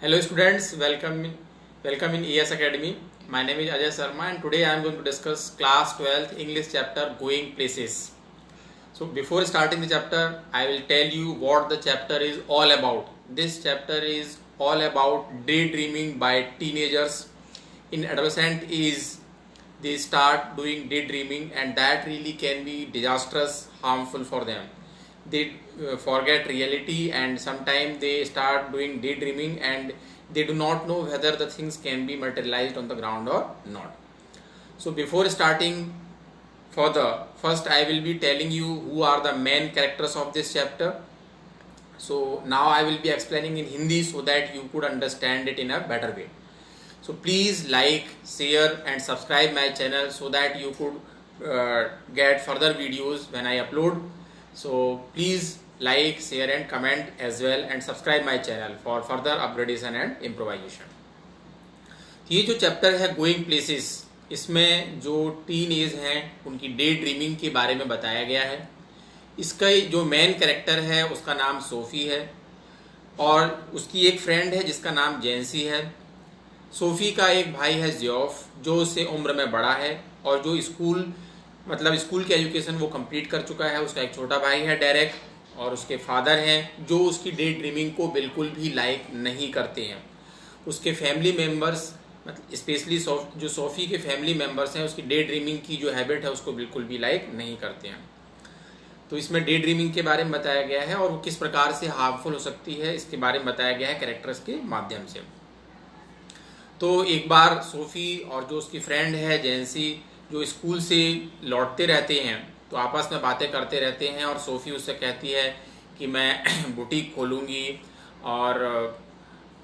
Hello students, welcome in ES Academy. My name is Ajay Sharma and today I am going to discuss class 12th English chapter Going Places. So before starting the chapter, I will tell you what the chapter is all about. This chapter is all about daydreaming by teenagers. In adolescent is they start doing daydreaming and that really can be disastrous, harmful for them. They forget reality and sometimes they start doing daydreaming and they do not know whether the things can be materialized on the ground or not. So before starting further, first I will be telling you who are the main characters of this chapter. So now I will be explaining in Hindi so that you could understand it in a better way. So please like, share and subscribe my channel so that you could get further videos when I upload. So please like, share and comment as well and subscribe my channel for further upgradation and improvisation. ये जो chapter है going places, इसमें जो teen age हैं उनकी day dreaming के बारे में बताया गया है. इसका जो मेन कैरेक्टर है उसका नाम सोफी है और उसकी एक फ्रेंड है जिसका नाम जेंसी है. सोफी का एक भाई है जियोफ जो उससे उम्र में बड़ा है और जो स्कूल की एजुकेशन वो कंप्लीट कर चुका है. उसका एक छोटा भाई है डेरेक और उसके फादर हैं जो उसकी डे ड्रीमिंग को बिल्कुल भी लाइक नहीं करते हैं. उसके फैमिली मेम्बर्स मतलब स्पेशली जो सोफी के फैमिली मेम्बर्स हैं उसकी डे ड्रीमिंग की जो हैबिट है उसको बिल्कुल भी लाइक नहीं करते हैं. तो इसमें डे ड्रीमिंग के बारे में बताया गया है और वो किस प्रकार से हार्मफुल हो सकती है इसके बारे में बताया गया है कैरेक्टर्स के माध्यम से. तो एक बार सोफी और जो उसकी फ्रेंड है जेंसी जो स्कूल से लौटते रहते हैं तो आपस में बातें करते रहते हैं और सोफी उससे कहती है कि मैं बुटीक खोलूँगी और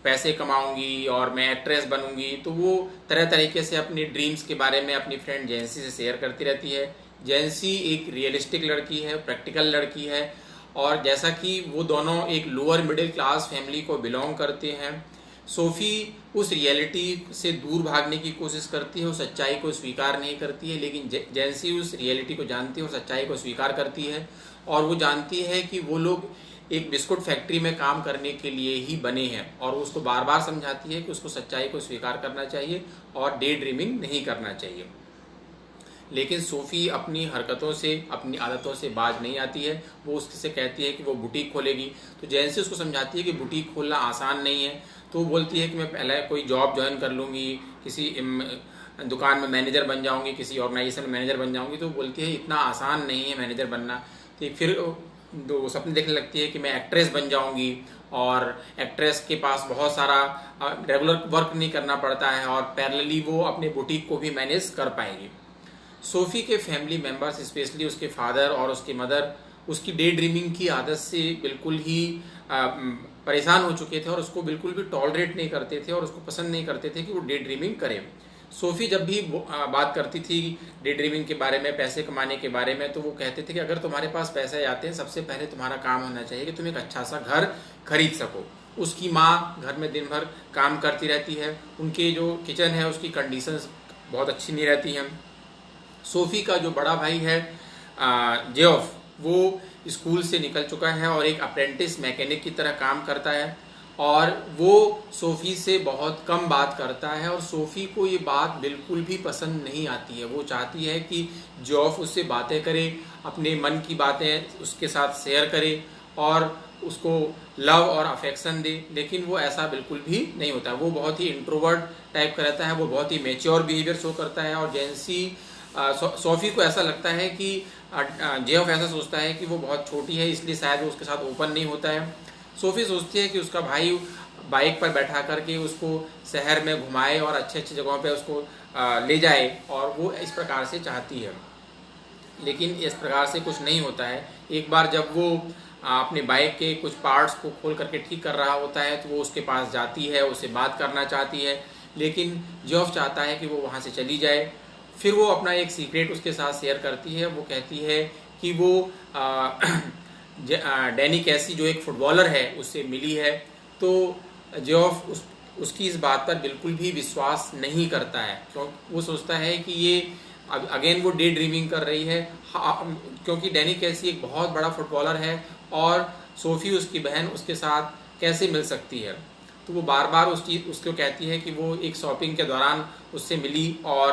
पैसे कमाऊंगी और मैं एक्ट्रेस बनूंगी. तो वो तरह तरीके से अपनी ड्रीम्स के बारे में अपनी फ्रेंड जेंसी से शेयर करती रहती है. जेंसी एक रियलिस्टिक लड़की है, प्रैक्टिकल लड़की है और जैसा कि वो दोनों एक लोअर मिडिल क्लास फैमिली को बिलोंग करते हैं, सोफ़ी उस रियलिटी से दूर भागने की कोशिश करती है, उस सच्चाई को स्वीकार नहीं करती है. लेकिन जेंसी उस रियलिटी को जानती है और सच्चाई को स्वीकार करती है और वो जानती है कि वो लोग एक बिस्कुट फैक्ट्री में काम करने के लिए ही बने हैं और उसको बार बार समझाती है कि उसको सच्चाई को स्वीकार करना चाहिए और डे ड्रीमिंग नहीं करना चाहिए. लेकिन सोफ़ी अपनी हरकतों से अपनी आदतों से बाज नहीं आती है. वो उससे कहती है कि वो बुटीक खोलेगी. तो जैसे उसको समझाती है कि बुटीक खोलना आसान नहीं है तो वो बोलती है कि मैं पहले कोई जॉब ज्वाइन कर लूँगी, किसी दुकान में मैनेजर बन जाऊँगी, किसी ऑर्गेनाइजेशन में मैनेजर बन जाऊँगी. तो बोलती है इतना आसान नहीं है मैनेजर बनना. तो फिर वो सपने देखने लगती है कि मैं एक्ट्रेस बन जाऊँगी और एक्ट्रेस के पास बहुत सारा रेगुलर वर्क नहीं करना पड़ता है और पैरेलली वो अपने बुटीक को भी मैनेज कर पाएगी. सोफ़ी के फैमिली मेम्बर्स स्पेशली उसके फादर और उसकी मदर उसकी डे ड्रीमिंग की आदत से बिल्कुल ही परेशान हो चुके थे और उसको बिल्कुल भी टॉलरेट नहीं करते थे और उसको पसंद नहीं करते थे कि वो डे ड्रीमिंग करे. सोफ़ी जब भी बात करती थी डे ड्रीमिंग के बारे में, पैसे कमाने के बारे में, तो वो कहते थे कि अगर तुम्हारे पास पैसे आते हैं सबसे पहले तुम्हारा काम होना चाहिए कि तुम एक अच्छा सा घर खरीद सको. उसकी माँ घर में दिन भर काम करती रहती है, उनके जो किचन है उसकी कंडीशंस बहुत अच्छी नहीं रहती हैं. सोफ़ी का जो बड़ा भाई है जियोफ वो स्कूल से निकल चुका है और एक अप्रेंटिस मैकेनिक की तरह काम करता है और वो सोफ़ी से बहुत कम बात करता है और सोफ़ी को ये बात बिल्कुल भी पसंद नहीं आती है. वो चाहती है कि जियोफ उससे बातें करे, अपने मन की बातें उसके साथ शेयर करे और उसको लव और अफेक्शन दे, लेकिन वो ऐसा बिल्कुल भी नहीं होता. वो बहुत ही इंट्रोवर्ट टाइप का रहता है, वो बहुत ही मैच्योर बिहेवियर शो करता है और जेंसी सोफ़ी को ऐसा लगता है कि जियोफ ऐसा सोचता है कि वो बहुत छोटी है इसलिए शायद वो उसके साथ ओपन नहीं होता है. सोफ़ी सोचती है कि उसका भाई बाइक पर बैठा करके उसको शहर में घुमाए और अच्छे अच्छे जगहों पे उसको ले जाए और वो इस प्रकार से चाहती है. लेकिन इस प्रकार से कुछ नहीं होता है. एक बार जब वो अपने बाइक के कुछ पार्ट्स को खोल करके ठीक कर रहा होता है तो वो उसके पास जाती है, उससे बात करना चाहती है, लेकिन जियोफ चाहता है कि वो वहाँ से चली जाए. फिर वो अपना एक सीक्रेट उसके साथ शेयर करती है. वो कहती है कि वो डैनी कैसी जो एक फुटबॉलर है उससे मिली है. तो जियोफ उसकी इस बात पर बिल्कुल भी विश्वास नहीं करता है क्योंकि वो सोचता है कि ये अगेन वो डे ड्रीमिंग कर रही है क्योंकि डैनी कैसी एक बहुत बड़ा फुटबॉलर है और सोफ़ी उसकी बहन उसके साथ कैसे मिल सकती है. तो वो बार बार उसको कहती है कि वो एक शॉपिंग के दौरान उससे मिली और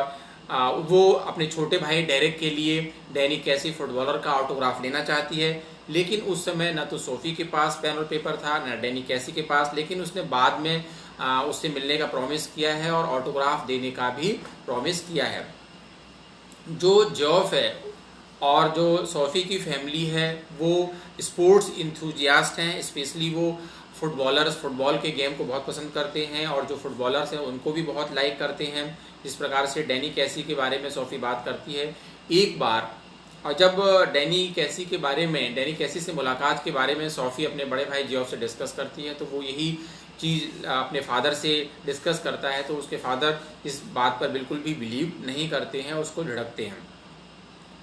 वो अपने छोटे भाई डेरेक के लिए डैनी कैसी फुटबॉलर का ऑटोग्राफ लेना चाहती है, लेकिन उस समय न तो सोफी के पास पेन और पेपर था न डैनी कैसी के पास, लेकिन उसने बाद में उससे मिलने का प्रॉमिस किया है और ऑटोग्राफ देने का भी प्रॉमिस किया है। जो जॉफ है और जो सोफी की फैमिली है वो स्पोर्ट्स इंथुजियास्ट हैं, स्पेशली वो फुटबॉल के गेम को बहुत पसंद करते हैं और जो फुटबॉलर्स हैं उनको भी बहुत लाइक करते हैं। जिस प्रकार से डैनी कैसी के बारे में सोफी बात करती है एक बार, और जब डैनी कैसी से मुलाकात के बारे में सोफी अपने बड़े भाई जियोफ से डिस्कस करती है तो वो यही चीज़ अपने फादर से डिस्कस करता है, तो उसके फादर इस बात पर बिल्कुल भी बिलीव नहीं करते हैं, उसको झिड़कते हैं।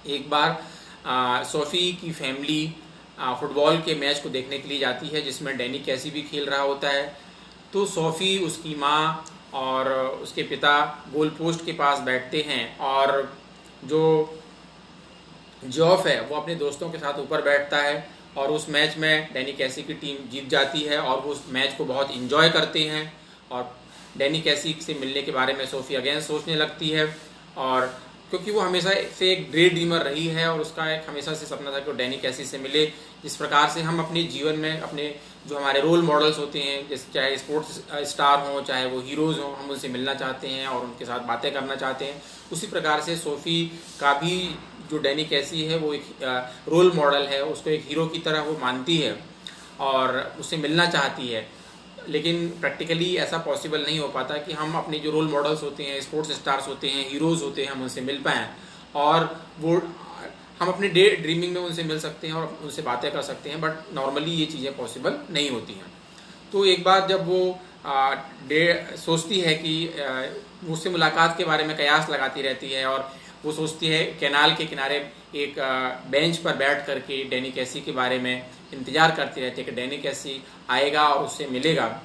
एक बार सोफी की फैमिली फुटबॉल के मैच को देखने के लिए जाती है जिसमें डैनी कैसी भी खेल रहा होता है, तो सोफी, उसकी माँ और उसके पिता गोल पोस्ट के पास बैठते हैं और जो जॉफ है वो अपने दोस्तों के साथ ऊपर बैठता है और उस मैच में डैनी कैसी की टीम जीत जाती है और वो उस मैच को बहुत इंजॉय करते हैं और डैनी कैसी से मिलने के बारे में सोफी अगेन सोचने लगती है, और क्योंकि वो हमेशा से एक डे ड्रीमर रही है और उसका एक हमेशा से सपना था कि वो डैनी कैसी से मिले। जिस प्रकार से हम अपने जीवन में अपने जो हमारे रोल मॉडल्स होते हैं, जैसे चाहे स्पोर्ट्स स्टार हों चाहे वो हीरोज़ हों, हम उनसे मिलना चाहते हैं और उनके साथ बातें करना चाहते हैं। उसी प्रकार से सोफ़ी का भी जो डैनी कैसी है वो एक रोल मॉडल है, उसको एक हीरो की तरह वो मानती है और उससे मिलना चाहती है, लेकिन प्रैक्टिकली ऐसा पॉसिबल नहीं हो पाता कि हम अपने जो रोल मॉडल्स होते हैं, स्पोर्ट्स स्टार्स होते हैं, हीरोज़ होते हैं, हम उनसे मिल पाएँ और वो हम अपने डे ड्रीमिंग में उनसे मिल सकते हैं और उनसे बातें कर सकते हैं, बट नॉर्मली ये चीज़ें पॉसिबल नहीं होती हैं। तो एक बार जब वो सोचती है कि मुझसे मुलाकात के बारे में कयास लगाती रहती है और वो सोचती है कैनाल के किनारे एक बेंच पर बैठ करके डैनी कैसी के बारे में इंतज़ार करती रहती है कि डैनी कैसी आएगा और उससे मिलेगा,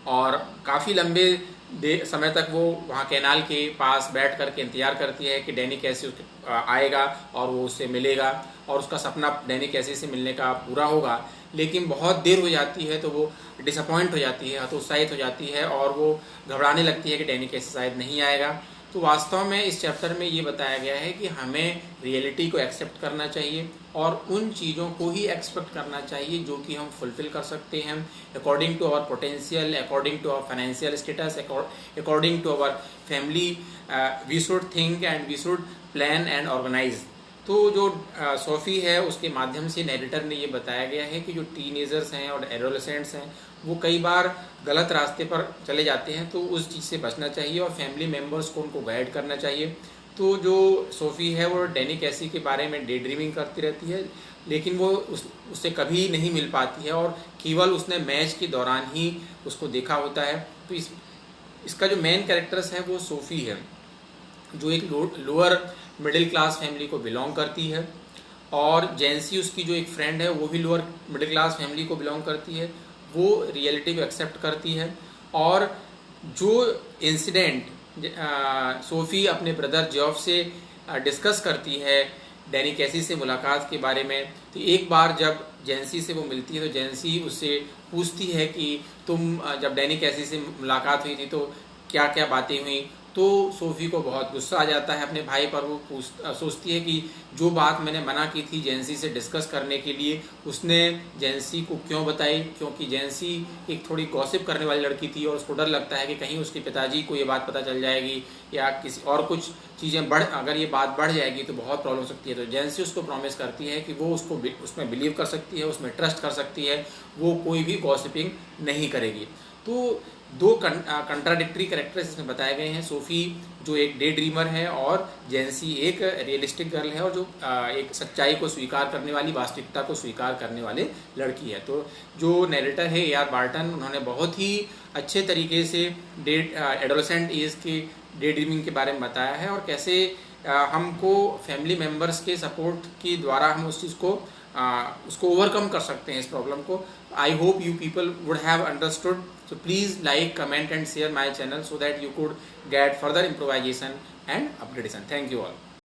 और काफ़ी लंबे समय तक वो वहाँ कैनाल के पास बैठ करके इंतज़ार करती है कि डैनी कैसी आएगा और वो उससे मिलेगा और उसका सपना डैनी कैसी से मिलने का पूरा होगा। लेकिन बहुत देर हो जाती है तो वो डिसअपॉइंट हो जाती है, हतोत्साहित हो जाती है और वो घबराने लगती है कि डैनी कैसी शायद नहीं आएगा। तो वास्तव में इस चैप्टर में ये बताया गया है कि हमें रियलिटी को एक्सेप्ट करना चाहिए और उन चीज़ों को ही एक्सपेक्ट करना चाहिए जो कि हम फुलफिल कर सकते हैं according to our potential, according to our financial status, according to our family. We should think and we should plan and organise. तो जो सोफ़ी है उसके माध्यम से नैरेटर ने ये बताया गया है कि जो टीनेजर्स हैं और एडोलेसेंट्स हैं वो कई बार गलत रास्ते पर चले जाते हैं, तो उस चीज़ से बचना चाहिए और फैमिली मेम्बर्स को उनको गाइड करना चाहिए। तो जो सोफ़ी है वो डैनी कैसी के बारे में डे ड्रीमिंग करती रहती है, लेकिन वो उससे कभी नहीं मिल पाती है और केवल उसने मैच के दौरान ही उसको देखा होता है। तो इसका जो मेन कैरेक्टर्स है वो सोफ़ी है जो एक लोअर मिडिल क्लास फैमिली को बिलोंग करती है, और जैंसी उसकी जो एक फ्रेंड है वो भी लोअर मिडिल क्लास फैमिली को बिलोंग करती है। वो रियलिटी को एक्सेप्ट करती है और जो इंसिडेंट सोफ़ी अपने ब्रदर जॉफ से डिस्कस करती है डैनी कैसी से मुलाकात के बारे में, तो एक बार जब जैंसी से वो मिलती है तो जैंसी उससे पूछती है कि तुम जब डैनी कैसी से मुलाकात हुई थी तो क्या क्या बातें हुई। तो सोफ़ी को बहुत गुस्सा आ जाता है अपने भाई पर। वो सोचती है कि जो बात मैंने मना की थी जैंसी से डिस्कस करने के लिए उसने जैंसी को क्यों बताई, क्योंकि जैंसी एक थोड़ी गॉसिप करने वाली लड़की थी और उसको डर लगता है कि कहीं उसके पिताजी को ये बात पता चल जाएगी या किसी और कुछ चीज़ें अगर ये बात बढ़ जाएगी तो बहुत प्रॉब्लम हो सकती है। तो जैंसी उसको प्रॉमिस करती है कि वो उसमें बिलीव कर सकती है, उसमें ट्रस्ट कर सकती है, वो कोई भी गॉसिपिंग नहीं करेगी। तो दो कंट्राडिक्टरी कैरेक्टर्स इसमें बताए गए हैं, सोफ़ी जो एक डे ड्रीमर है और जैंसी एक रियलिस्टिक गर्ल है और जो एक सच्चाई को स्वीकार करने वाली, वास्तविकता को स्वीकार करने वाले लड़की है। तो जो नैरेटर है A.R. बार्टन, उन्होंने बहुत ही अच्छे तरीके से एडोलेसेंट एज के डे ड्रीमिंग के बारे में बताया है और कैसे हमको फैमिली मेम्बर्स के सपोर्ट के द्वारा हम उस चीज़ को उसको ओवरकम कर सकते हैं इस प्रॉब्लम को। I hope you people would have understood. So please like, comment and share my channel so that you could get further improvisation and upgradation. Thank you all.